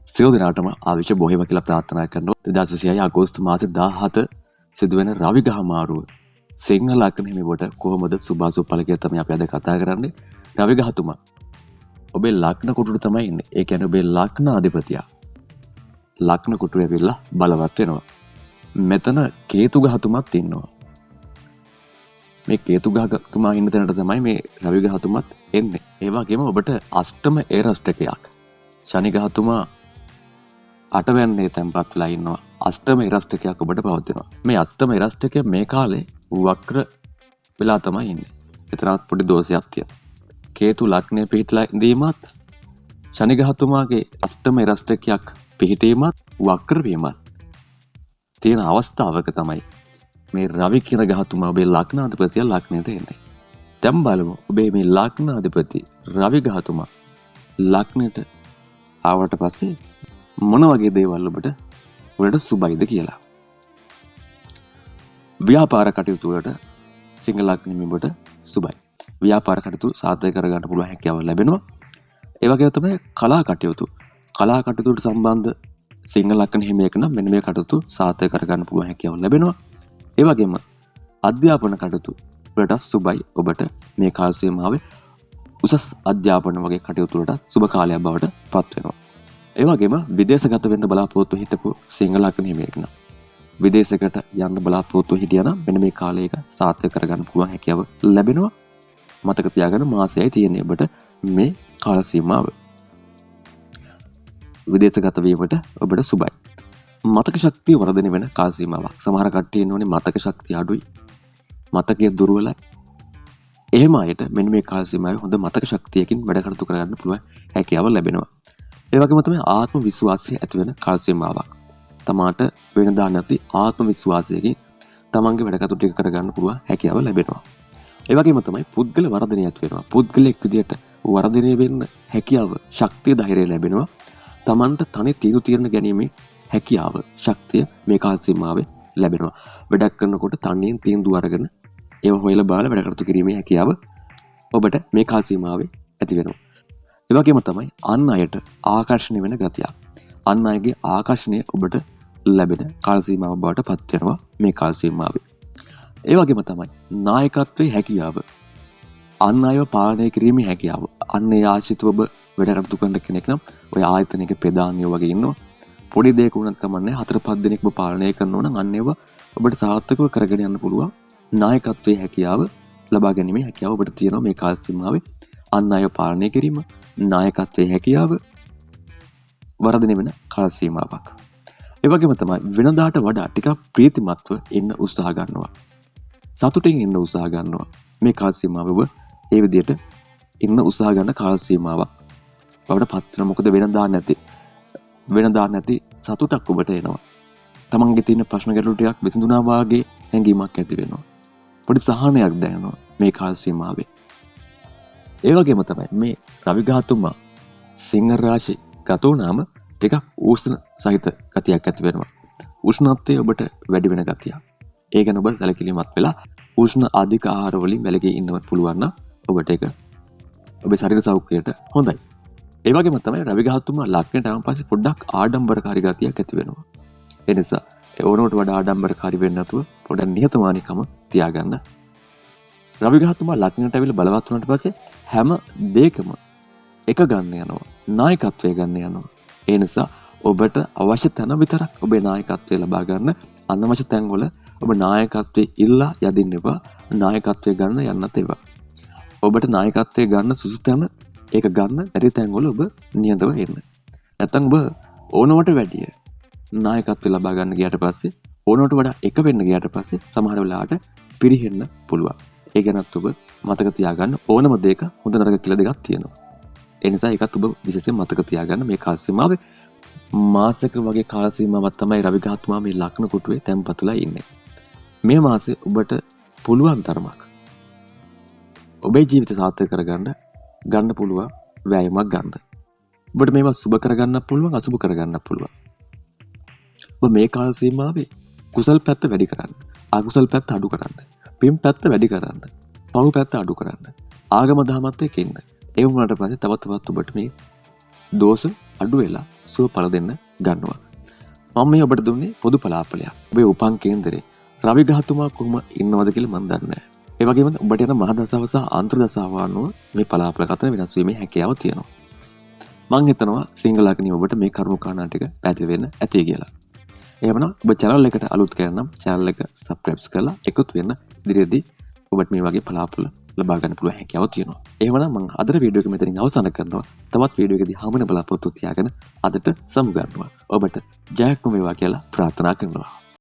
සියලු දෙනාටම ආවිෂ බොහේම කියලා ප්‍රාර්ථනා කරනවා. 2026 අගෝස්තු මාසේ 17 සිදුවෙන රවිගහ මාරුව සිංහල ලග්න හිමිවට කොහොමද සුභාසුභ ඵල කියලා තමයි අපි අද කතා කරන්නේ. රවිගහතුමා ඔබේ ලග්න කුටුට තමයි ඉන්නේ. ඒ කියන්නේ ඔබේ ලග්න අධිපතියා ලග්න කුටුවේ ඇවිල්ලා බලවත් වෙනවා. මෙතන කේතු ගහතුමත් ඉන්නවා. මේ කේතු ගහතුමා ඉන්න තැනට තමයි මේ රවි ගහතුමත් එන්නේ. ඒ වගේම ඔබට අෂ්ටම ඒරස්ටකයක් ශනි ගහතුමා අටවැන්නේ තැන්පත් වෙලා ඉන්නවා. අෂ්ටම ඒරස්ටකයක් ඔබට පවතිනවා. මේ අෂ්ටම ඒරස්ටකය මේ කාලේ වක්‍ර වෙලා තමයි ඉන්නේ. එතරම් පොඩි දෝෂයක් තියෙනවා. කේතු ලග්නයේ පිහිටලා ඉඳීමත් ශනි ගහතුමාගේ අෂ්ටම ඒරස්ටකයක් පිහිටීමත් වක්‍ර වීමත් තියෙන අවස්ථාවක තමයි මේ රවි කියන ගහතුමා ඔබේ ලග්නාධිපතිය ලග්නයට එන්නේ. දැන් බලමු ඔබේ මේ ලග්නාධිපති රවි ගහතුමා ලග්නයට ආවට පස්සේ මොන වගේ දේවල් ඔබට සුබයිද කියලා. ව්‍යාපාර කටයුතු වලට සිංහල ලග්නෙ ඔබට සුබයි. ව්‍යාපාර කටයුතු සාර්ථක කරගන්න පුළුවන් හැකියාව ලැබෙනවා. ඒ වගේම තමයි කලා කටයුතුට සම්බන්ධ සිංහල ලග්න හිමියෙක් නම් මෙන්න මේ කටයුතු සාර්ථක කරගන්න පුළුවන් හැකියාව ලැබෙනවා. ඒ වගේම අධ්‍යාපන කටයුතු වලට සුබයි. ඔබට මේ කාල සීමාවේ උසස් අධ්‍යාපන වගේ කටයුතු වලට සුබ කාලයක් බවට පත් වෙනවා. ඒ වගේම විදේශගත වෙන්න බලාපොරොත්තු හිටපු සිංහල ලග්න හිමියෙක් නම් විදේශයකට යන්න බලාපොරොත්තු හිටියා නම් මෙන්න මේ කාලයක සාර්ථක කරගන්න පුළුවන් හැකියාව ලැබෙනවා. මතක තියාගන්න මාසයයි තියෙන්නේ ඔබට මේ කාල සීමාව. විදේශගත වීමට ඔබට සුබයි. මතක ශක්තිය වර්ධනය වෙන කාල සීමාවක්. සමහර කට්ටිය ඉන්නෝනේ මතක ශක්තිය අඩුයි. මතකයේ දුර්වලයි. එහෙම අයට මෙන්න මේ කාල සීමාවේ හොඳ මතක ශක්තියකින් වැඩ කටයුතු කරගන්න පුළුවන් හැකියාව ලැබෙනවා. ඒ වගේම තමයි ආත්ම විශ්වාසය ඇති වෙන කාල සීමාවක්. තමාට වෙනදා නැති ආත්ම විශ්වාසයකින් තමන්ගේ වැඩ කටයුතු ටික කරගන්න පුළුවන් හැකියාව ලැබෙනවා. ඒ වගේම තමයි පුද්ගල වර්ධනය ඇති වෙනවා. පුද්ගලෙක් විදියට වර්ධනය වෙන්න හැකියාව, ශක්තිය, ධෛර්යය ලැබෙනවා. තමන්ට තනි තීරණ ගැනීමේ හැකියාව, ශක්තිය මේ කාල සීමාවේ ලැබෙනවා. වැඩක් කරනකොට තනියෙන් තීන්දුව අරගෙන ඒව හොයලා බලලා වැඩ කටයුතු කිරීමේ හැකියාව ඔබට මේ කාල සීමාවේ ඇති වෙනවා. ඒ වගේම තමයි අන් අයට ආකර්ෂණය වෙන ගතිය. අන් අයගේ ආකර්ෂණය ඔබට ලැබෙන කාල සීමාව බවට පත් වෙනවා මේ කාල සීමාවේ. ඒ වගේම තමයි නායකත්වයේ හැකියාව. අන් අයව පාලනය කිරීමේ හැකියාව. අන් ඒ ආශ්‍රිතව ඔබ වැඩ කටයුතු කරන කෙනෙක් නම් ඔය ආයතනයක ප්‍රධානියෝ වගේ ඉන්නවා. පොඩි දෙයක් වුණත් කමන්නේ 4-5 දෙනෙක්ව පාලනය කරනවා නම් අන්න ඒවා ඔබට සාර්ථකව කරගෙන යන්න පුළුවන්. නායකත්වයේ හැකියාව ලබා ගැනීමේ හැකියාව ඔබට තියෙනවා මේ කාල සීමාවේ. අන් අයව පාලනය කිරීම, නායකත්වයේ හැකියාව වර්ධනය වෙන කාල සීමාවක්. ඒ වගේම තමයි වෙනදාට වඩා ටිකක් ප්‍රීතිමත්ව ඉන්න උත්සාහ ගන්නවා. සතුටින් ඉන්න උත්සාහ ගන්නවා. මේ කාල සීමාව ඔබ ඒ විදිහට ඉන්න උත්සාහ ගන්න කාල සීමාවක් බවට පත් වෙනවා. මොකද වෙනදා නැති සතුටක් ඔබට එනවා. තමන්ගේ තියෙන ප්‍රශ්න ගැටලු ටිකක් විසඳුණා වාගේ හැඟීමක් ඇති වෙනවා. පොඩි සහනයක් දැනෙනවා මේ කාල සීමාවේ. ඒ වගේම තමයි මේ රවි ගහතුමා සිංහ රාශි ගත වුණාම ටිකක් උෂ්ණ සහිත ගතියක් ඇති වෙනවා. උෂ්ණත්වය ඔබට වැඩි වෙන ගතියක්. ඒ ගැන ඔබ සැලකිලිමත් වෙලා උෂ්ණ අධික ආහාර වලින් වැළකී ඉන්නවත් පුළුවන් නම් ඔබට ඒක ඔබේ ශරීර සෞඛ්‍යයට හොඳයි. ඒ වගේම තමයි රවි ගහතුමා ලග්නයට ආවන් පස්සේ පොඩ්ඩක් ආඩම්බරකාරී ගතියක් ඇති වෙනවා. ඒ නිසා ඒ ඕනකට වඩා ආඩම්බරකාරී වෙන්න නැතුව පොඩ්ඩක් නිහතමානීකම තියාගන්න. රවි ගහතුමා ලග්නයට ඇවිල්ලා බලවත් වුණාට පස්සේ හැම දෙයකම එක ගන්න යනවා. නායකත්වය ගන්න යනවා. ඒ නිසා ඔබට අවශ්‍ය තැන විතරක් ඔබේ නායකත්වය ලබා ගන්න. අනවශ්‍ය තැන්වල ඔබ නායකත්වයේ ඉල්ලා යදින්න එපා. නායකත්වය ගන්න යන්නත් එපා. ඔබට නායකත්වය ගන්න සුසු තැන ඒක ගන්න නැති තැන්වල ඔබ නියඳව ඉන්න. නැත්තම් ඔබ ඕනවට වැඩිය නායකත්වය ලබා ගන්න ගියාට පස්සේ ඕනවට වඩා එක වෙන්න ගියාට පස්සේ සමහර වෙලාවට පිරිහෙන්න පුළුවන්. ඒ ගැනත් ඔබ මතක තියාගන්න. ඕනම දෙයක හොඳ නරක කියලා දෙකක් තියෙනවා. ඒ නිසා ඒකත් ඔබ විශේෂයෙන් මතක තියාගන්න. මේ කාල සීමාවේ මාසක වගේ කාල සීමාවක් තමයි රවි ගහතුමා මේ ලග්න කුටුවේ තැන්පත්ලා ඉන්නේ. මේ මාසේ ඔබට පුළුවන් තරමක් ඔබේ ජීවිත සාර්ථක කරගන්න ගන්න පුළුවන් වෑයමක් ගන්න. ඔබට මේවා සුබ කරගන්න පුළුවන්, අසුබ කරගන්න පුළුවන්. ඔබ මේ කාල සීමාවේ කුසල් පැත්ත වැඩි කරන්න, අකුසල් පැත්ත අඩු කරන්න, පින් පැත්ත වැඩි කරන්න, පව් පැත්ත අඩු කරන්න, ආගම දහමත් එක්ක ඉන්න. ඒ වුණාට පස්සේ තව තවත් ඔබට මේ දෝෂ අඩු වෙලා සුව පළ දෙන්න ගන්නවා. මම මේ ඔබට දුන්නේ පොදු පලාපලයක්. ඔබේ උපන් කේන්දරේ රවි ග්‍රහතුමා කොහොම ඉන්නවද කියලා මම දන්නේ නැහැ. ඒ වගේම ඔබට යන මහ දසාව සහ අන්තර දසාව අනුව මේ පලාපල අතර වෙනස් වීමේ හැකියාව තියෙනවා. මම හිතනවා සිංහල අගනිය ඔබට මේ කරුණු කාරණා ටික පැහැදිලි වෙන්න ඇති කියලා. එහෙමනම් ඔබ channel එකට අලුත් කෙනා නම් channel එක subscribe කරලා එකතු වෙන්න. ඉදිරියේදී ඔබට මේ වගේ පලාපල ලබා ගන්න පුළුවන් හැකියාව තියෙනවා. එහෙමනම් මම අද වීඩියෝ එක මෙතනින් අවසන් කරනවා. තවත් වීඩියෝ එකදී හමුවෙන බලාපොරොත්තු තියාගෙන අදට සමු ගන්නවා. ඔබට ජයක් වේවා කියලා ප්‍රාර්ථනා කරනවා.